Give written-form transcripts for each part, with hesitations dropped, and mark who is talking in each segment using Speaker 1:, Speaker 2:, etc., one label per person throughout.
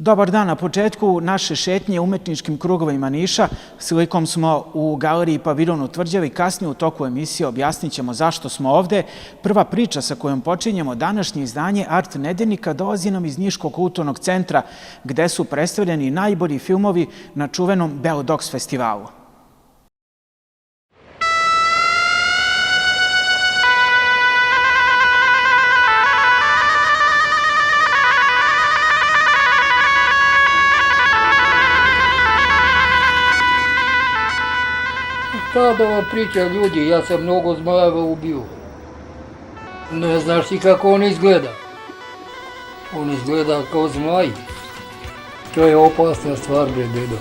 Speaker 1: Dobar dan. Na početku naše šetnje umetničkim krugovima Niša slikom smo u galeriji Paviljon u Tvrđavi. Kasnije u toku emisije objasnit ćemo zašto smo ovde. Prva priča sa kojom počinjemo današnje izdanje Art nedeljnika dolazi nam iz Niškog kulturnog centra, gde su predstavljeni najbolji filmovi na čuvenom Beodoks festivalu.
Speaker 2: Šta da vam priča ljudi, ja sam mnogo zmajeva ubio. Ne znaš ti kako on izgleda. On izgleda kao zmaj. To je opasna stvar, bre, dedo.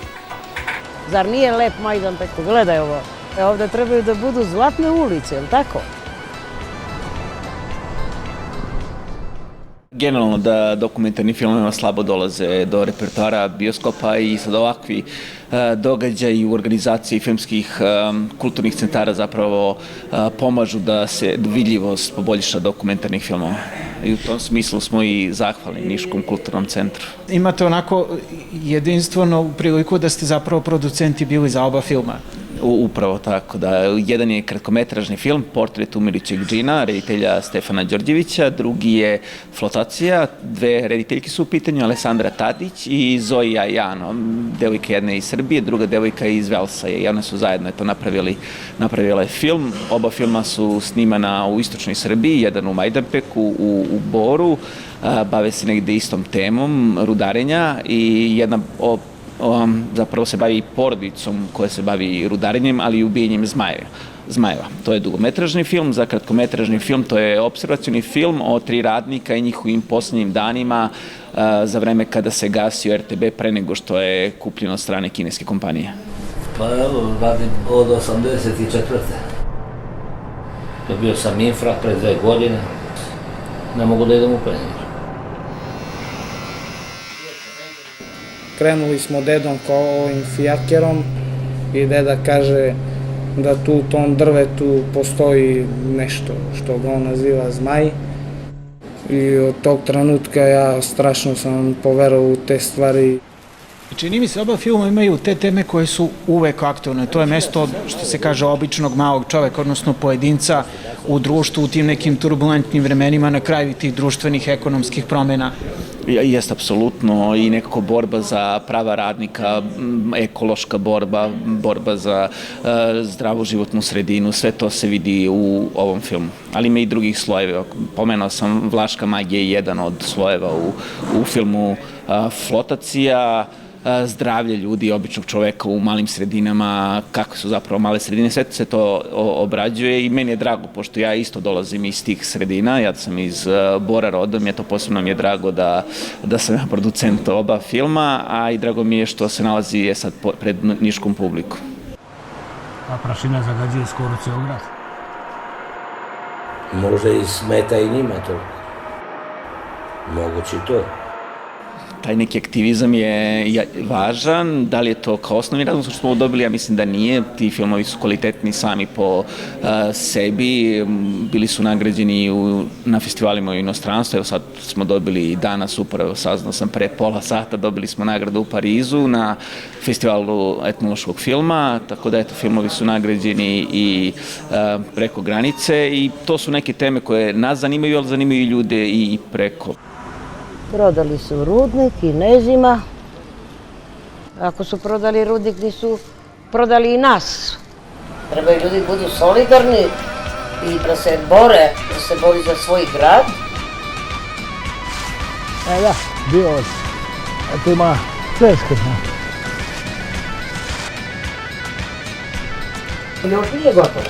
Speaker 3: Zar nije lep Majdanpeku? Gledaj ovo. Ovde trebaju da budu zlatne ulice, je li tako?
Speaker 4: Generalno da dokumentarni filmova slabo dolaze do repertoara bioskopa i sad ovakvi događaji u organizaciji filmskih kulturnih centara zapravo pomažu da se vidljivost poboljša dokumentarnih filmova. I u tom smislu smo i zahvalni Niškom kulturnom centru.
Speaker 1: Imate onako jedinstvenu priliku da ste zapravo producenti bili za oba filma.
Speaker 4: Upravo tako, da jedan je kratkometražni film, Portret umirućeg džina, reditelja Stefana Đorđevića, drugi je Flotacija, dve rediteljke su u pitanju, Alessandra Tadić i Zoja Jano, devojka jedna iz Srbije, druga devojka iz Velsa i one su zajedno napravile film. Oba filma su snimana u istočnoj Srbiji, jedan u Majdanpeku, u Boru, bave se negde istom temom, rudarenja i jedna zapravo se bavi porodicom koja se bavi rudarenjem, ali i ubijenjem zmajeva. To je dugometražni film. Za kratkometražni film to je observacioni film o 3 radnika i njihovim poslednjim danima za vreme kada se gasio RTB pre nego što je kupljen od strane kineske kompanije.
Speaker 5: Pa evo, radim od 84. Dobio sam infra pre 2 godine. Ne mogu da idem u penjir.
Speaker 6: Krenuli smo dedom kao ovim fijakerom i deda kaže da tu u tom drvetu postoji nešto što ga on naziva zmaj. I od tog trenutka ja strašno sam poverovao u te stvari.
Speaker 1: Čini mi se, oba filma imaju te teme koje su uvek aktualne. To je mesto, što se kaže, običnog malog čoveka, odnosno pojedinca u društvu u tim nekim turbulentnim vremenima na kraju tih društvenih ekonomskih promena.
Speaker 4: Jeste, apsolutno, i nekako borba za prava radnika, ekološka borba za zdravu životnu sredinu, sve to se vidi u ovom filmu. Ali ima i drugih slojeva. Pomenuo sam Vlaška magija je jedan od slojeva u filmu Flotacija, zdravlje ljudi, običnog čoveka u malim sredinama, kako su zapravo male sredine, sve se to obrađuje i meni je drago, pošto ja isto dolazim iz tih sredina, ja sam iz Bora rodom, je to posebno mi je drago da sam ja producent oba filma, a i drago mi je što se nalazi sad pred niškom publikom.
Speaker 5: A prašina zagađuje skoro cijel grad.
Speaker 7: Možda i smeta i njima to. Moguće to.
Speaker 4: Taj neki aktivizam je važan, da li je to kao osnovni razlog što smo dobili, ja mislim da nije, ti filmovi su kvalitetni sami po sebi, bili su nagrađeni na festivalima u inostranstvu, evo sad smo dobili danas, upravo saznao sam pre pola sata, dobili smo nagradu u Parizu na festivalu etnološkog filma, tako da eto, filmovi su nagrađeni i preko granice i to su neke teme koje nas zanimaju, ali zanimaju i ljude i preko.
Speaker 3: Prodali su rudnik Kinezima. Ako su prodali rudnik, nisu prodali i nas. Trebaju ljudi budu solidarni i da se bori za svoj grad.
Speaker 8: Da, bio ovdje. Tu ima sveske.
Speaker 3: Još nije gotovo.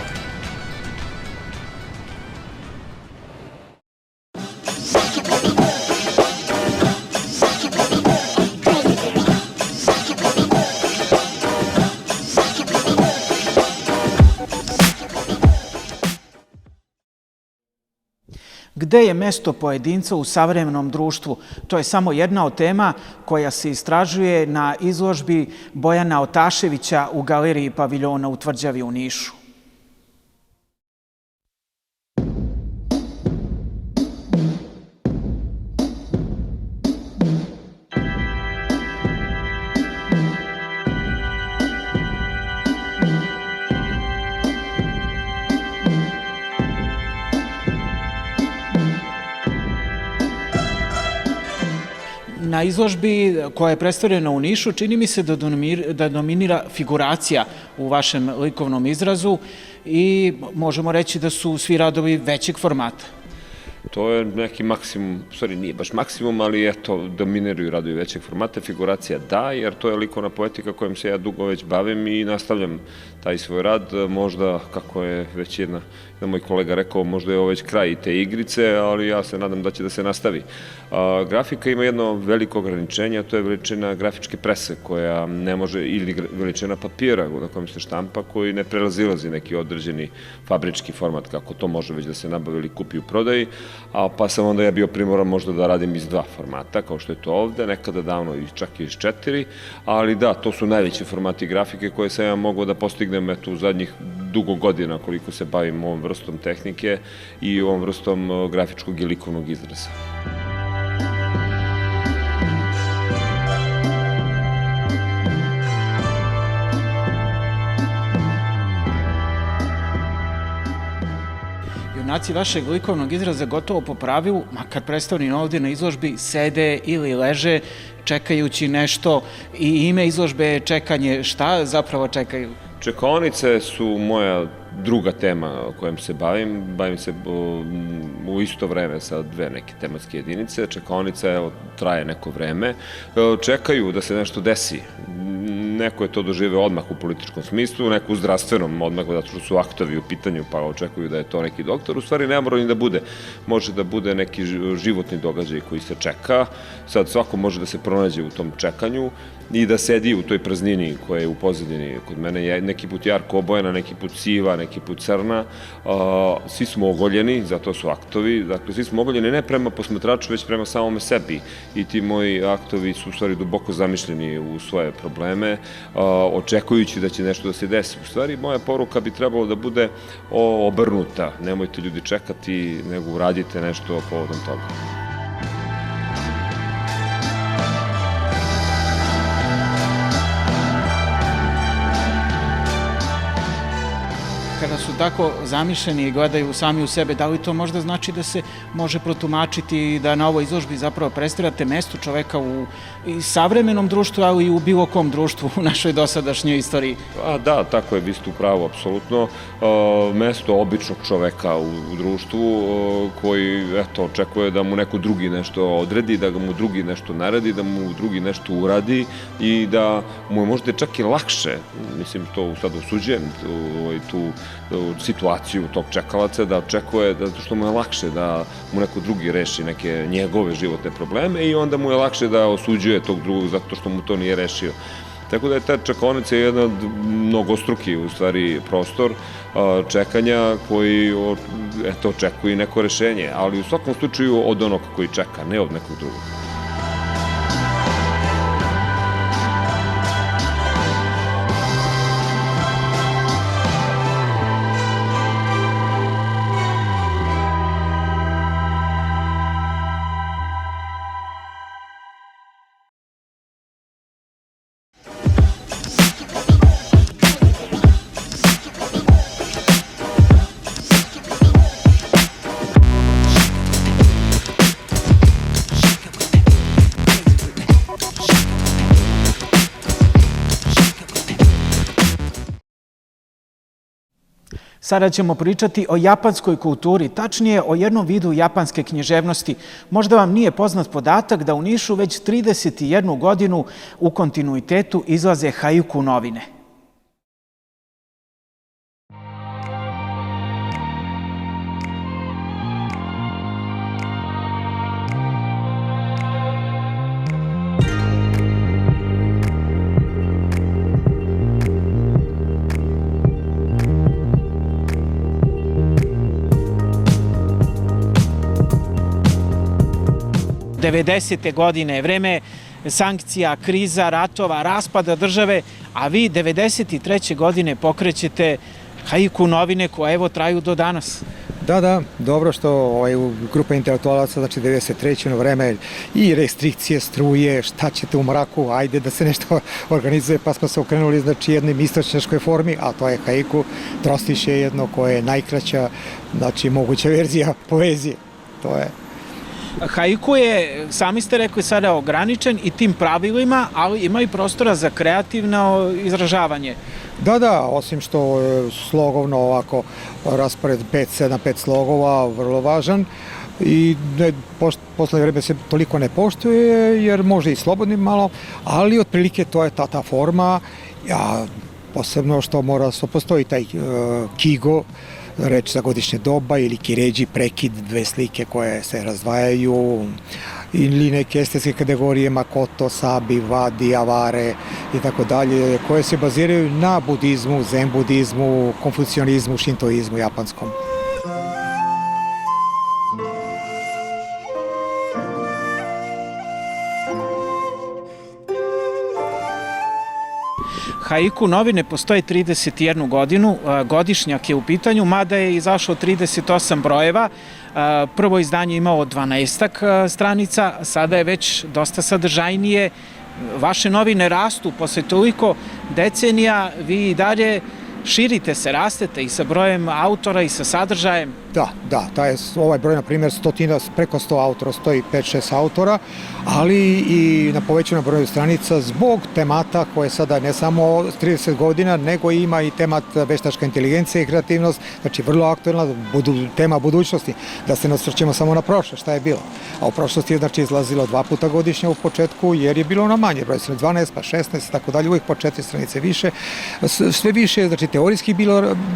Speaker 1: Gde je mesto pojedinca u savremenom društvu? To je samo jedna od tema koja se istražuje na izložbi Bojana Otaševića u galeriji Paviljona u Tvrđavi u Nišu. Na izložbi koja je predstavljena u Nišu čini mi se da dominira figuracija u vašem likovnom izrazu i možemo reći da su svi radovi većeg formata.
Speaker 9: To je neki maksimum, u stvari nije baš maksimum, ali eto, dominiraju radovi većeg formata, figuracija da, jer to je likovna poetika kojom se ja dugo već bavim i nastavljam taj svoj rad. Možda, kako je već jedan moj kolega rekao, možda je ovo već kraj te igrice, ali ja se nadam da će da se nastavi. Grafika ima jedno veliko ograničenje, a to je veličina grafičke prese koja ne može, ili veličina papira na kojem se štampa, koji ne prelazilazi neki određeni fabrički format, kako to može već da se nabavi ili kupi u prodaji, pa sam onda ja bio primoran možda da radim iz 2 formata, kao što je to ovde, nekada davno čak i iz 4, ali da, to su najveći formati grafike koje sam ja mogao da postignem u zadnjih dugo godina koliko se bavim ovom vrstom tehnike i ovom vrstom grafičkog i likovnog izraza.
Speaker 1: Junaci vašeg likovnog izraza gotovo po pravilu, makar predstavljeni ovdje na izložbi, sede ili leže čekajući nešto i ime izložbe je čekanje. Šta zapravo čekaju?
Speaker 9: Čekaonice su moja druga tema kojom se bavim. Bavim se u isto vreme sa 2 neke tematske jedinice. Čekaonica traje neko vreme. Čekaju da se nešto desi. Neko je to doživeo odmah u političkom smislu, neko u zdravstvenom odmah, zato što su aktovi u pitanju, pa očekuju da je to neki doktor. U stvari ne mora ni da bude. Može da bude neki životni događaj koji se čeka. Sad svako može da se pronađe u tom čekanju i da sedi u toj praznini koja je u pozadini. Kod mene je neki put jarko obojena, neki put siva, neki put crna. Svi smo ogoljeni, zato su aktovi. Dakle, svi smo ogoljeni ne prema posmatraču, već prema samome sebi. I ti moji aktovi su u stvari duboko zamišljeni u svoje probleme, očekujući da će nešto da se desi. U stvari, moja poruka bi trebalo da bude obrnuta. Nemojte ljudi čekati, nego uradite nešto povodom toga.
Speaker 1: Kada su tako zamišljeni i gledaju sami u sebe, da li to možda znači da se može protumačiti da na ovoj izložbi zapravo predstavljate mesto čoveka u savremenom društvu, ali i u bilo kom društvu u našoj dosadašnjoj istoriji?
Speaker 9: Da, tako je, vi ste u pravu, apsolutno. Mesto običnog čoveka u društvu koji, očekuje da mu neko drugi nešto odredi, da mu drugi nešto naredi, da mu drugi nešto uradi i da mu je možda čak i lakše, mislim, to sad osuđujem, tu situaciju tog čekalaca, da očekuje, zato što mu je lakše da mu neko drugi reši neke njegove životne probleme i onda mu je lakše da osuđuje tog drugog zato što mu to nije rešio. Tako da je ta čekaonica jedan mnogostruki, u stvari, prostor čekanja koji očekuje neko rešenje, ali u svakom slučaju od onog koji čeka, ne od nekog drugog.
Speaker 1: Sada ćemo pričati o japanskoj kulturi, tačnije o jednom vidu japanske književnosti. Možda vam nije poznat podatak da u Nišu već 31 godinu u kontinuitetu izlaze haiku novine. '90. godine, vreme sankcija, kriza, ratova, raspada države, a vi 93. godine pokrećete haiku novine koje evo traju do danas.
Speaker 10: Da, dobro što grupa intelektualaca, znači 93. vreme i restrikcije, struje, šta ćete u mraku, ajde da se nešto organizuje, pa smo se okrenuli znači jednom istočnjačkoj formi, a to je haiku, trostiše jedno koje je najkraća, znači moguća verzija poezije, to je.
Speaker 1: Haiku je, sami ste rekli, sada ograničen i tim pravilima, ali ima i prostora za kreativno izražavanje.
Speaker 10: Da, osim što je slogovno ovako raspored 5 slogova, vrlo važan i posle vreme se toliko ne poštuje jer može i slobodni malo, ali otprilike to je ta forma, posebno što postoji taj kigo, reč za godišnje doba ili kiređi, prekid, dve slike koje se razdvajaju ili neke estetske kategorije makoto, sabi, vadi, avare i tako dalje, koje se baziraju na budizmu, zen budizmu, konfucionizmu, šintoizmu japanskom.
Speaker 1: Haiku novine postoje 31 godinu, godišnjak je u pitanju, mada je izašao 38 brojeva. Prvo izdanje imao 12 stranica, sada je već dosta sadržajnije. Vaše novine rastu posle toliko decenija, vi i dalje širite se, rastete i sa brojem autora i sa sadržajem.
Speaker 10: Da, ovaj broj, na primjer, preko 100 autora, stoji 5-6 autora, ali i na povećanom broju stranica zbog temata koje sada ne samo 30 godina, nego ima i temat veštačka inteligencija i kreativnost, znači vrlo aktuelna tema budućnosti, da se ne osvrćemo samo na prošle, šta je bilo. A u prošlosti je znači izlazilo 2 puta godišnje u početku, jer je bilo na manje broj, 12 pa 16, tako dalje, uvijek po 4 stranice više. Sve više je, znači, teorijski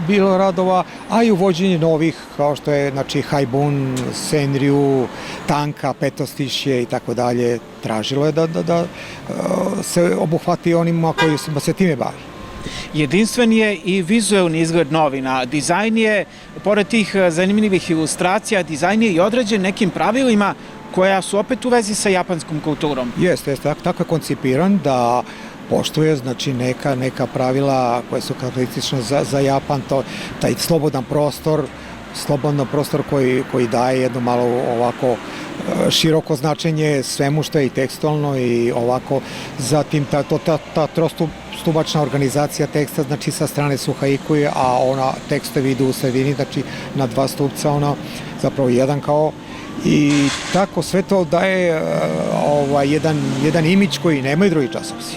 Speaker 10: bilo radova, a i uvođenje novih, kao što je, znači, Haibun, Senryu, Tanka, Petostišje i tako dalje, tražilo je da se obuhvati onima koji se time bavi.
Speaker 1: Jedinstven je i vizuelni izgled novina. Dizajn je, pored tih zanimljivih ilustracija, dizajn je i određen nekim pravilima koja su opet u vezi sa japanskom kulturom.
Speaker 10: Jeste, tako je koncipiran da poštuje, znači, neka pravila koje su karakteristične za Japan, taj slobodan prostor koji daje jedno malo ovako široko značenje svemu što je i tekstualno i ovako. Zatim ta trostubačna organizacija teksta, znači sa strane su haikuje, a ona tekstovi idu u sredini, znači na 2 stupca, ona zapravo jedan kao, i tako sve to daje jedan imidž koji nemaju drugi časopisi.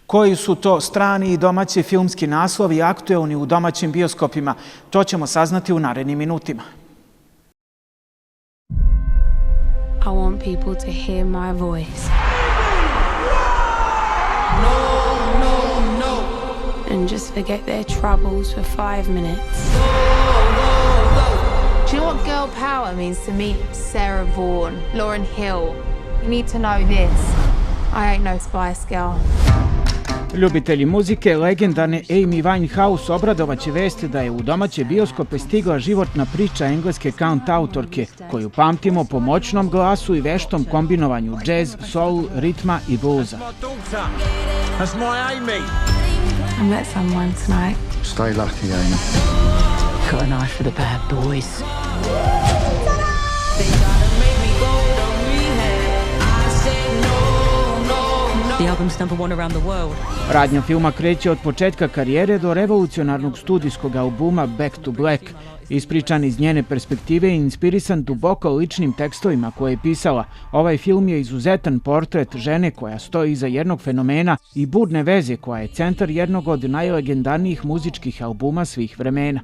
Speaker 1: Koji su to strani i domaći filmski naslovi aktuelni u domaćim bioskopima? To ćemo saznati u narednim minutima.
Speaker 11: I want people to hear my voice. And just forget their troubles for 5 minutes.
Speaker 12: Do you know what girl power means to me? Sarah Vaughan, Lauryn Hill. You need to know this. I ain't no Spice Girl.
Speaker 1: Ljubitelji muzike, legendarne Amy Winehouse obradovaće vesti da je u domaće bioskope stigla životna priča engleske count autorke, koju pamtimo po moćnom glasu i veštom kombinovanju džez, soul, ritma i bluza.
Speaker 11: I met someone tonight.
Speaker 8: Stay lucky, Amy.
Speaker 11: Got an eye for the bad boys. The album's #1 around the world.
Speaker 1: Radnja filma kreće od početka karijere do revolucionarnog studijskog albuma Back to Black, ispričan iz njene perspektive i inspirisan duboko ličnim tekstovima koje je pisala. Ovaj film je izuzetan portret žene koja stoji iza jednog fenomena i burne veze koja je centar jednog od najlegendarnijih muzičkih albuma svih vremena.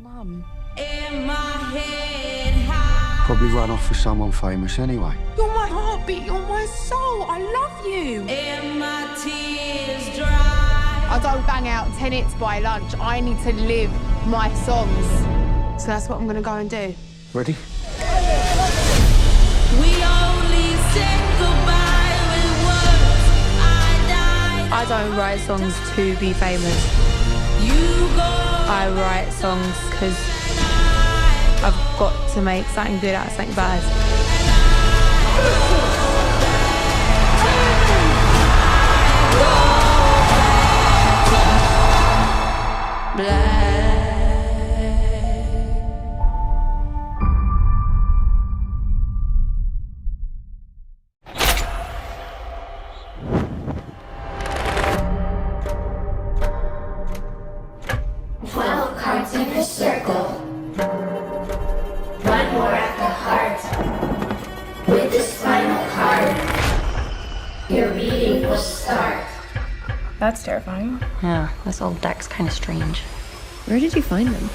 Speaker 8: Probably run off with someone famous anyway.
Speaker 12: You're my heartbeat, you're my soul. I love you. And my tears dry. I don't bang out 10 hits by lunch. I need to live my songs. So that's what I'm going to go and do.
Speaker 8: Ready?
Speaker 11: We only said goodbye with words.
Speaker 12: I don't write songs to be famous.
Speaker 11: You go.
Speaker 12: I write songs because I've got to make something good out of something bad.
Speaker 11: Cards in a circle. One more at the heart. With this final card, your reading will start.
Speaker 12: That's terrifying.
Speaker 13: Yeah, this old deck's kind of strange.
Speaker 12: Where did you find them?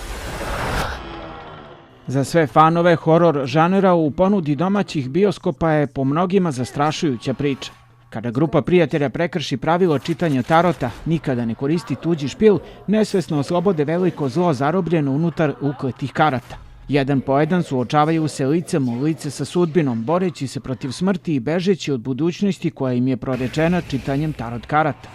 Speaker 1: Za sve fanove horor žanera u ponudi domaćih bioskopa je po mnogima zastrašujuća priča. Kada grupa prijatelja prekrši pravilo čitanja tarota, nikada ne koristi tuđi špil, nesvesno oslobode veliko zlo zarobljeno unutar ukletih karata. Jedan po jedan suočavaju se licem u lice sa sudbinom, boreći se protiv smrti i bežeći od budućnosti koja im je prorečena čitanjem tarot karata.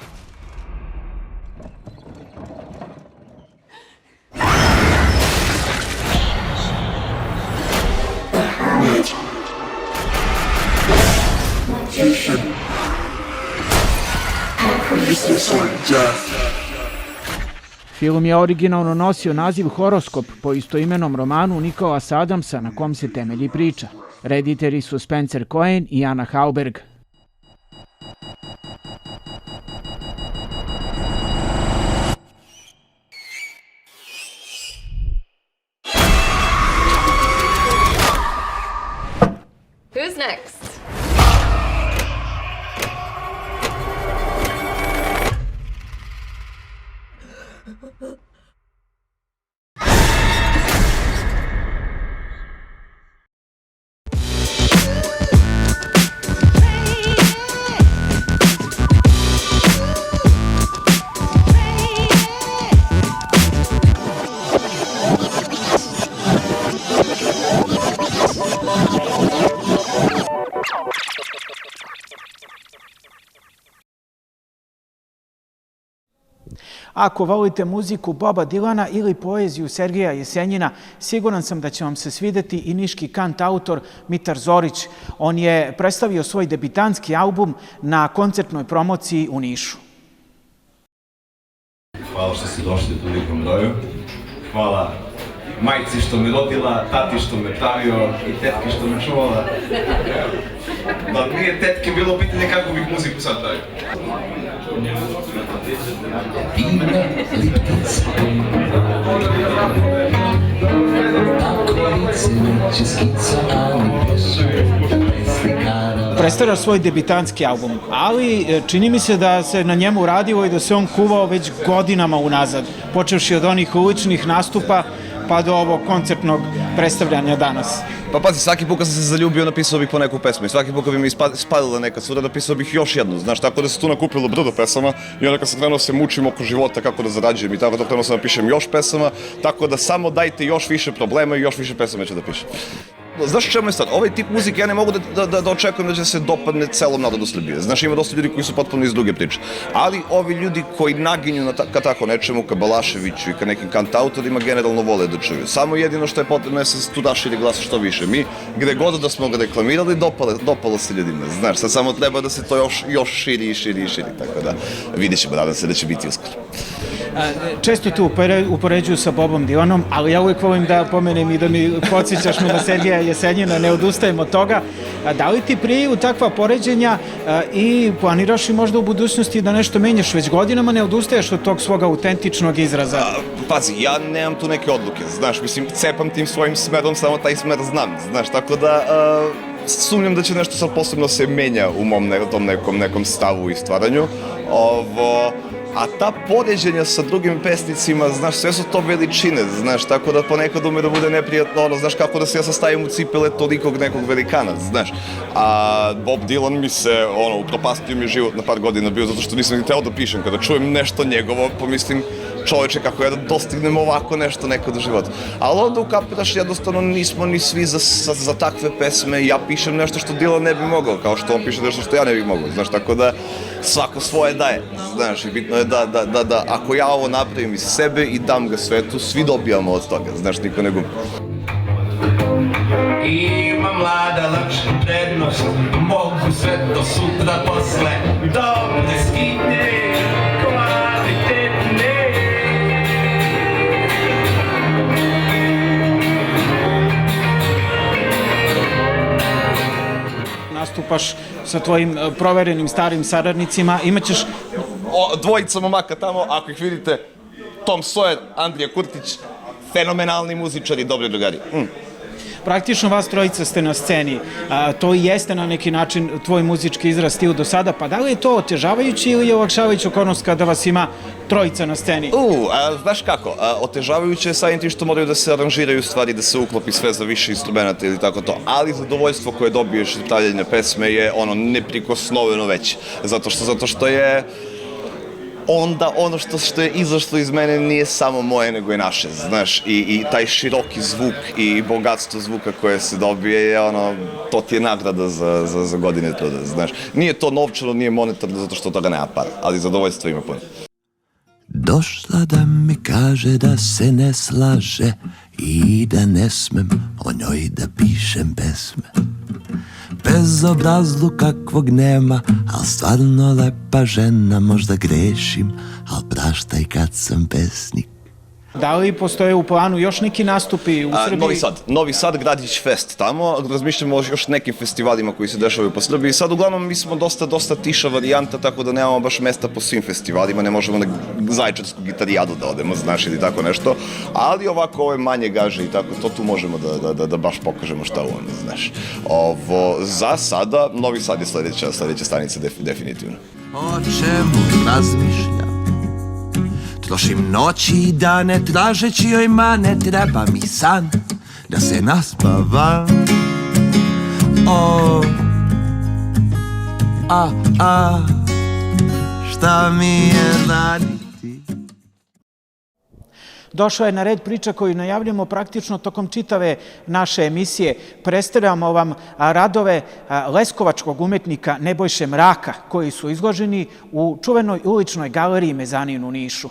Speaker 1: Film je originalno nosio naziv Horoskop po istoimenom romanu Nikolasa Adamsa na kom se temelji priča. Reditelji su Spencer Cohen i Anna Hauberg.
Speaker 12: Who's next?
Speaker 1: Ako volite muziku Boba Dilana ili poeziju Sergeja Jesenjina, siguran sam da će vam se svideti i niški kantautor Mitar Zorić. On je predstavio svoj debitanski album na koncertnoj promociji u Nišu.
Speaker 14: Hvala što ste došli u tolikom broju. Hvala majci što me rodila, tati što me pravio i tetki što me čuvala. Da nije tetke bilo pitanje kako bih muziku sad pravio.
Speaker 1: Predstavljaš svoj debitanski album, ali čini mi se da se na njemu radilo i da se on kuvao već godinama unazad, počevši od onih uličnih nastupa pa do ovog koncertnog predstavljanja danas.
Speaker 14: Pa pazi, svaki put kad sam se zaljubio napisao bih po neku pesmu i svaki put kad bi mi ispadila neka cura napisao bih još jednu, znaš, tako da se tu nakupilo brdo pesama i onda kad sam krenuo se mučim oko života kako da zarađujem i tako da krenuo sam da pišem još pesama, tako da samo dajte još više problema i još više pesama ću da pišem. Znaš čemu je sad? Ovaj tip muzike ja ne mogu da očekujem da će se dopadne celom narodu Srbije. Znaš, ima dosta ljudi koji su potpuno iz druge priče. Ali ovi ljudi koji naginju ka tako nečemu, ka Balaševiću i ka nekim kantautorima, generalno vole da čuju. Samo jedino što je potrebno je se tu naširi glasa što više. Mi, gde god da smo ga reklamirali, dopalo se ljudima. Znaš, sad samo treba da se to još širi i širi i širi. Tako da vidjet ćemo, nadam se da će biti uskoro.
Speaker 1: Često te upoređuju sa Bobom Dilanom, ali ja uvijek volim da pomenem i da mi podsjećaš me na Sergeja Jesenjina, ne odustajem od toga. Da li ti priju takva poređenja i planiraš i možda u budućnosti da nešto menjaš? Već godinama ne odustaješ od tog svog autentičnog izraza.
Speaker 14: Pazi, ja nemam tu neke odluke, znaš, mislim, cepam tim svojim smerom, samo taj smer znam, znaš, tako da sumnjam da će nešto sad posebno se menja u mom tom nekom stavu i stvaranju. a ta poređenja sa drugim pesnicima, znaš, sve su to veličine, znaš, tako da ponekad ume da bude neprijatno, ono, znaš, kako da se ja sastavim u cipele tolikog nekog velikana, znaš. A Bob Dylan mi se, ono, upropastio mi život na par godina bio, zato što nisam ni teo da pišem. Kada čujem nešto njegovo, pomislim, čoveče, kako ja da dostignem ovako nešto nekad u životu. Ali onda ukapiraš, jednostavno nismo ni svi za takve pesme, ja pišem nešto što Dylan ne bi mogao, kao što on piše nešto što ja ne bih mogao, znaš, tako da svako svoje daje, znaš, i bitno je da ako ja ovo napravim iz sebe i dam ga svetu, svi dobijamo od toga, znaš, niko ne gubi.
Speaker 15: Ima mlada lakša prednost, mogu sve do sutra posle, dobre skine, kvalitetne.
Speaker 1: Nastupaš sa tvojim proverenim starim saradnicima, imaćeš...
Speaker 14: Dvojica momaka tamo, ako ih vidite, Tom Sawyer, Andrija Kurtić, fenomenalni muzičari, dobri drugari.
Speaker 1: Praktično vas trojica ste na sceni, to i jeste na neki način tvoj muzički izraz, stil do sada, pa da li je to otežavajući ili je olakšavajući okolnost kada vas ima trojica na sceni?
Speaker 14: Znaš kako, otežavajuće je samim tim što moraju da se aranžiraju stvari, da se uklopi sve za više instrumenta ili tako to, ali zadovoljstvo koje dobiješ iz pravljenja pesme je ono neprikosnoveno veće, zato što je onda ono što je izašlo iz mene nije samo moje, nego je naše, znaš, i taj široki zvuk i bogatstvo zvuka koje se dobije je ono, to ti je nagrada za godine truda, znaš. Nije to novčano, nije monetarno, zato što toga nema para, ali zadovoljstvo ima puno.
Speaker 16: Došla da mi kaže da se ne slaže i da ne smem o njoj da pišem pesme. Bezobrazlu kakvog nema, al stvarno lepa žena, možda grešim, al praštaj kad sam pesnik.
Speaker 1: Da li postoje u planu još neki nastupi u Srbiji?
Speaker 14: Novi Sad, Gradić Fest tamo, razmišljamo o još nekim festivalima koji se dešavaju po Srbiji. Sad uglavnom mi smo dosta tiša varijanta, tako da nemamo baš mesta po svim festivalima, ne možemo na Zaječarsku gitarijadu da odemo, znaš, ili tako nešto, ali ovako ove manje gaže i tako, to tu možemo da baš pokažemo šta u ono, znaš. Za sada, Novi Sad je sledeća stanica definitivno.
Speaker 16: O čemu razmišljam? Trošim noći i dane tražeći joj mane, treba mi san da se naspavam. Šta mi je raditi?
Speaker 1: Došla je na red priča koju najavljamo praktično tokom čitave naše emisije. Predstavljamo vam radove leskovačkog umetnika Nebojše Mraka, koji su izloženi u čuvenoj uličnoj galeriji Mezanin u Nišu.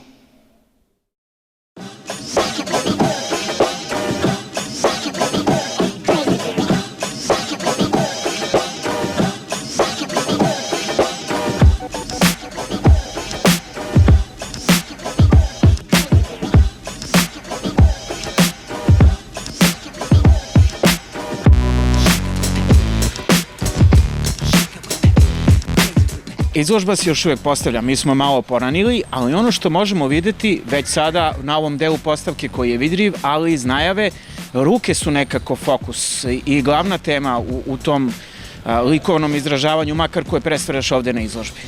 Speaker 1: Izložba se još uvijek postavlja, mi smo malo poranili, ali ono što možemo videti već sada na ovom delu postavke koji je vidljiv, ali iz najave, ruke su nekako fokus i glavna tema u tom likovnom izražavanju, makar koje predstavljaš ovde na izložbi.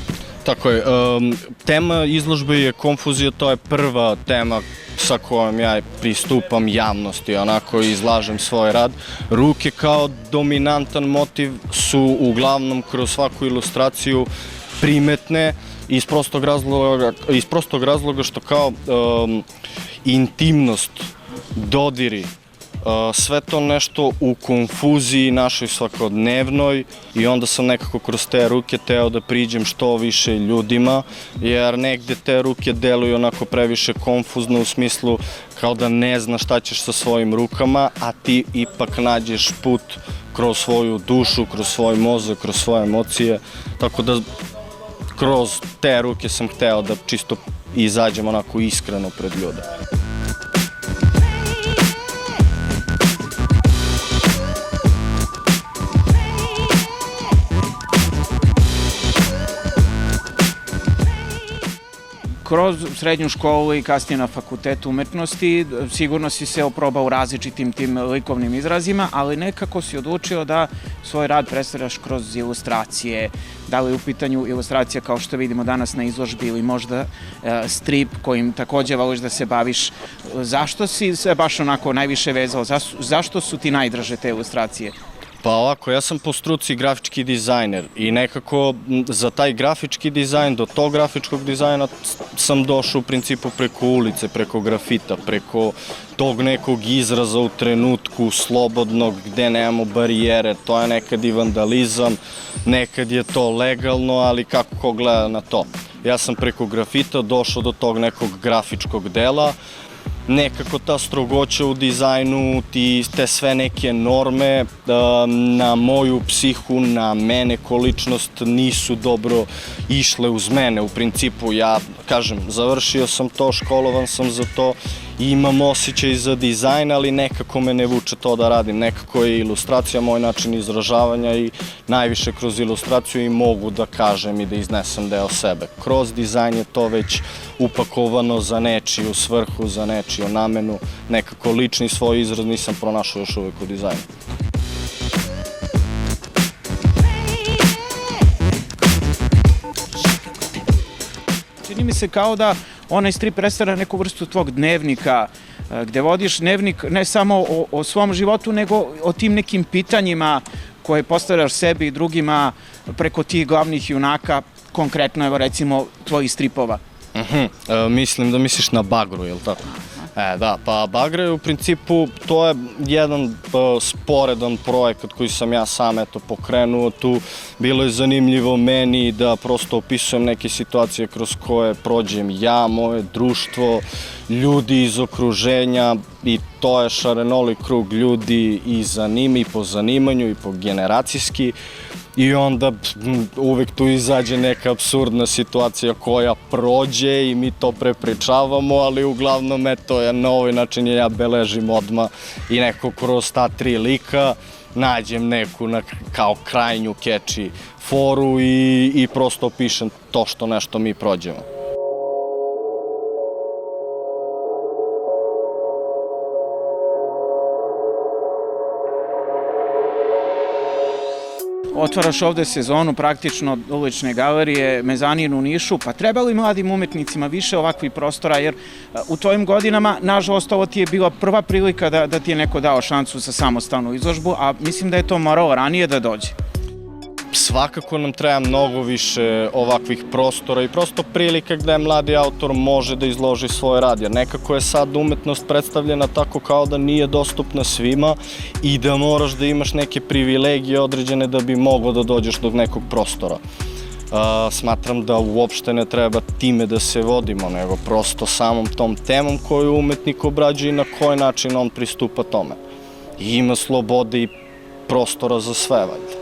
Speaker 17: Tako je, tema izložbe je konfuzija, to je prva tema sa kojom ja pristupam javnosti, onako izlažem svoj rad. Ruke kao dominantan motiv su uglavnom kroz svaku ilustraciju primetne iz prostog razloga što kao intimnost, dodiri, sve to nešto u konfuziji našoj svakodnevnoj i onda sam nekako kroz te ruke teo da priđem što više ljudima, jer negde te ruke deluju onako previše konfuzno u smislu kao da ne znaš šta ćeš sa svojim rukama, a ti ipak nađeš put kroz svoju dušu, kroz svoj mozak, kroz svoje emocije, tako da kroz te ruke sam hteo da čisto izađem onako iskreno pred ljude.
Speaker 1: kroz srednju školu i kasnije na fakultetu umetnosti sigurno si se oprobao u različitim tim likovnim izrazima, ali nekako si odlučio da svoj rad predstavljaš kroz ilustracije. Da li je u pitanju ilustracija kao što vidimo danas na izložbi ili možda strip kojim takođe voliš da se baviš. Zašto si se baš onako najviše vezao? Zašto su ti najdraže te ilustracije?
Speaker 17: Pa ovako, ja sam po struci grafički dizajner i nekako za taj grafički dizajn, do tog grafičkog dizajna sam došao u principu preko ulice, preko grafita, preko tog nekog izraza u trenutku slobodnog gde nemamo barijere. To je nekad i vandalizam, nekad je to legalno, ali kako ko gleda na to. Ja sam preko grafita došao do tog nekog grafičkog dela. Nekako ta strogoća u dizajnu, te sve neke norme na moju psihu, na mene ko ličnost nisu dobro išle uz mene. U principu ja, kažem, završio sam to, školovan sam za to i imam osjećaj za dizajn, ali nekako me ne vuče to da radim. Nekako je ilustracija moj način izražavanja i najviše kroz ilustraciju i mogu da kažem i da iznesem deo sebe. Kroz dizajn je to već upakovano za nečiju svrhu, za nečiju namenu. Nekako lični svoj izraz nisam pronašao još uvek u dizajnu.
Speaker 1: Čini mi se kao da onaj strip predstavlja neku vrstu tvog dnevnika, gde vodiš dnevnik ne samo o svom životu, nego o tim nekim pitanjima koje postavljaš sebi i drugima preko tih glavnih junaka, konkretno, evo recimo, tvojih stripova.
Speaker 17: Mislim da misliš na Bagru, je li tako? Da, pa Bagra je u principu, to je jedan sporedan projekat koji sam ja sam pokrenuo tu. Bilo je zanimljivo meni da prosto opisujem neke situacije kroz koje prođem ja, moje društvo, ljudi iz okruženja i to je šarenolik krug ljudi i i po zanimanju i po generacijski. I onda uvek tu izađe neka apsurdna situacija koja prođe i mi to prepričavamo, ali uglavnom eto, na ovaj način ja beležim odmah i neko kroz ta 3 lika nađem neku kao krajnju catchy foru i prosto opišem to što nešto mi prođemo.
Speaker 1: Otvaraš ovde sezonu praktično ulične galerije, mezanin u Nišu, pa treba li mladim umetnicima više ovakvih prostora, jer u tvojim godinama, nažalost, ovo ti je bila prva prilika da ti je neko dao šansu za samostalnu izložbu, a mislim da je to moralo ranije da dođe.
Speaker 17: Svakako nam treba mnogo više ovakvih prostora i prosto prilika gde mladi autor može da izloži svoj rad, jer nekako je sad umetnost predstavljena tako kao da nije dostupna svima i da moraš da imaš neke privilegije određene da bi mogao da dođeš do nekog prostora. Smatram da uopšte ne treba time da se vodimo, nego prosto samom tom temom koju umetnik obrađuje i na koji način on pristupa tome. I ima slobode i prostora za sve, valjda.